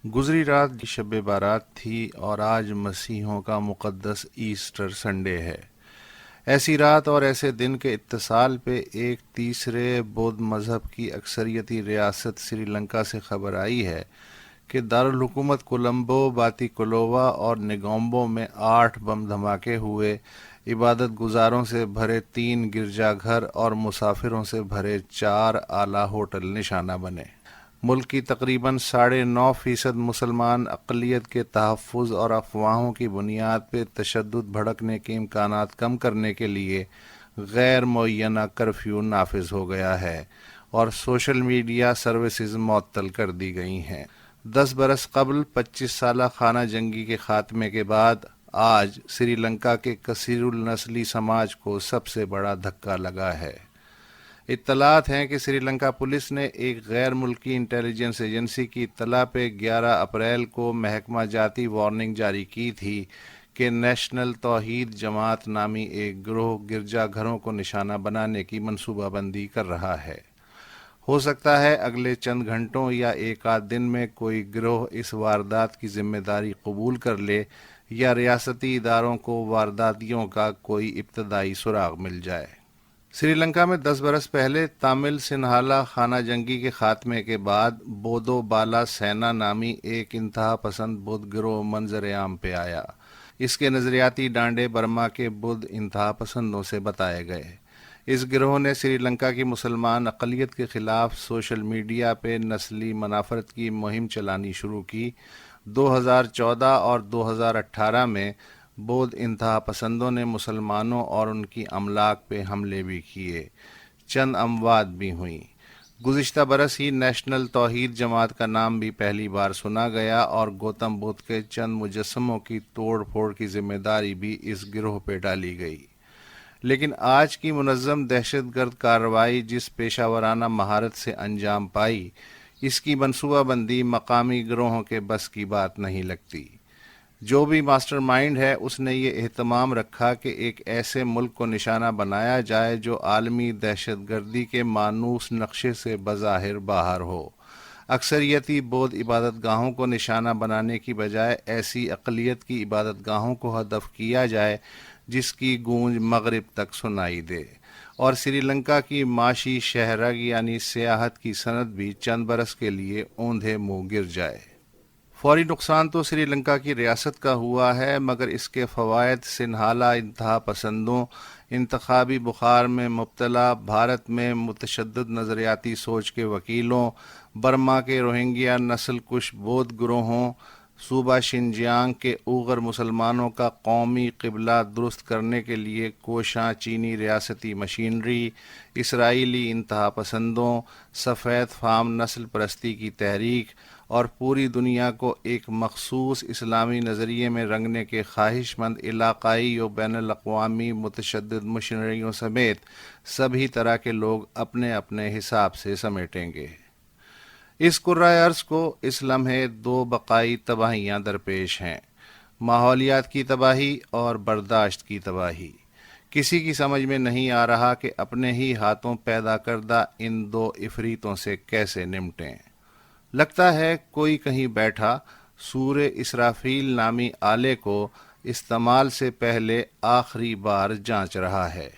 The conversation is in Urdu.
گزری رات شب بارات تھی اور آج مسیحوں کا مقدس ایسٹر سنڈے ہے۔ ایسی رات اور ایسے دن کے اتصال پہ ایک تیسرے بودھ مذہب کی اکثریتی ریاست سری لنکا سے خبر آئی ہے کہ دارالحکومت کولمبو، باتی کولوا اور نگومبو میں 8 بم دھماکے ہوئے، عبادت گزاروں سے بھرے 3 گرجا گھر اور مسافروں سے بھرے 4 اعلیٰ ہوٹل نشانہ بنے۔ ملک کی تقریباً 9.5% مسلمان اقلیت کے تحفظ اور افواہوں کی بنیاد پہ تشدد بھڑکنے کے امکانات کم کرنے کے لیے غیر معینہ کرفیو نافذ ہو گیا ہے اور سوشل میڈیا سروسز معطل کر دی گئی ہیں۔ 10 برس قبل 25 سالہ خانہ جنگی کے خاتمے کے بعد آج سری لنکا کے کثیر النسلی سماج کو سب سے بڑا دھکا لگا ہے۔ اطلاعات ہیں کہ سری لنکا پولیس نے ایک غیر ملکی انٹیلیجنس ایجنسی کی اطلاع پہ 11 اپریل کو محکمہ جاتی وارننگ جاری کی تھی کہ نیشنل توحید جماعت نامی ایک گروہ گرجا گھروں کو نشانہ بنانے کی منصوبہ بندی کر رہا ہے۔ ہو سکتا ہے اگلے چند گھنٹوں یا ایک آدھ دن میں کوئی گروہ اس واردات کی ذمہ داری قبول کر لے یا ریاستی اداروں کو وارداتیوں کا کوئی ابتدائی سراغ مل جائے۔ سری لنکا میں 10 برس پہلے تامل سنہالہ خانہ جنگی کے خاتمے کے بعد بودو بالا سینا نامی ایک انتہا پسند بدھ گروہ منظر عام پہ آیا۔ اس کے نظریاتی ڈانڈے برما کے بدھ انتہا پسندوں سے بتائے گئے۔ اس گروہ نے سری لنکا کی مسلمان اقلیت کے خلاف سوشل میڈیا پہ نسلی منافرت کی مہم چلانی شروع کی۔ 2014 اور 2018 میں بودھ انتہا پسندوں نے مسلمانوں اور ان کی املاک پہ حملے بھی کیے، چند اموات بھی ہوئیں۔ گزشتہ برس ہی نیشنل توحید جماعت کا نام بھی پہلی بار سنا گیا اور گوتم بدھ کے چند مجسموں کی توڑ پھوڑ کی ذمہ داری بھی اس گروہ پہ ڈالی گئی۔ لیکن آج کی منظم دہشت گرد کارروائی جس پیشہ ورانہ مہارت سے انجام پائی، اس کی منصوبہ بندی مقامی گروہوں کے بس کی بات نہیں لگتی۔ جو بھی ماسٹر مائنڈ ہے اس نے یہ اہتمام رکھا کہ ایک ایسے ملک کو نشانہ بنایا جائے جو عالمی دہشت گردی کے مانوس نقشے سے بظاہر باہر ہو۔ اکثریتی بودھ عبادت گاہوں کو نشانہ بنانے کی بجائے ایسی اقلیت کی عبادت گاہوں کو ہدف کیا جائے جس کی گونج مغرب تک سنائی دے، اور سری لنکا کی معاشی شہرگ یعنی سیاحت کی صنعت بھی چند برس کے لیے اوندھے منہ گر جائے۔ فوری نقصان تو سری لنکا کی ریاست کا ہوا ہے، مگر اس کے فوائد سنہالہ انتہا پسندوں، انتخابی بخار میں مبتلا بھارت میں متشدد نظریاتی سوچ کے وکیلوں، برما کے روہنگیا نسل کش بودھ گروہوں، صوبہ شنجیانگ کے اوغر مسلمانوں کا قومی قبلہ درست کرنے کے لیے کوشاں چینی ریاستی مشینری، اسرائیلی انتہا پسندوں، سفید فام نسل پرستی کی تحریک اور پوری دنیا کو ایک مخصوص اسلامی نظریے میں رنگنے کے خواہش مند علاقائی و بین الاقوامی متشدد مشنریوں سمیت سبھی طرح کے لوگ اپنے اپنے حساب سے سمیٹیں گے۔ اس کرۂ ارض کو اس لمحے 2 بقائی تباہیاں درپیش ہیں: ماحولیات کی تباہی اور برداشت کی تباہی۔ کسی کی سمجھ میں نہیں آ رہا کہ اپنے ہی ہاتھوں پیدا کردہ ان 2 عفریتوں سے کیسے نمٹیں۔ لگتا ہے کوئی کہیں بیٹھا سورہ اسرافیل نامی آلے کو استعمال سے پہلے آخری بار جانچ رہا ہے۔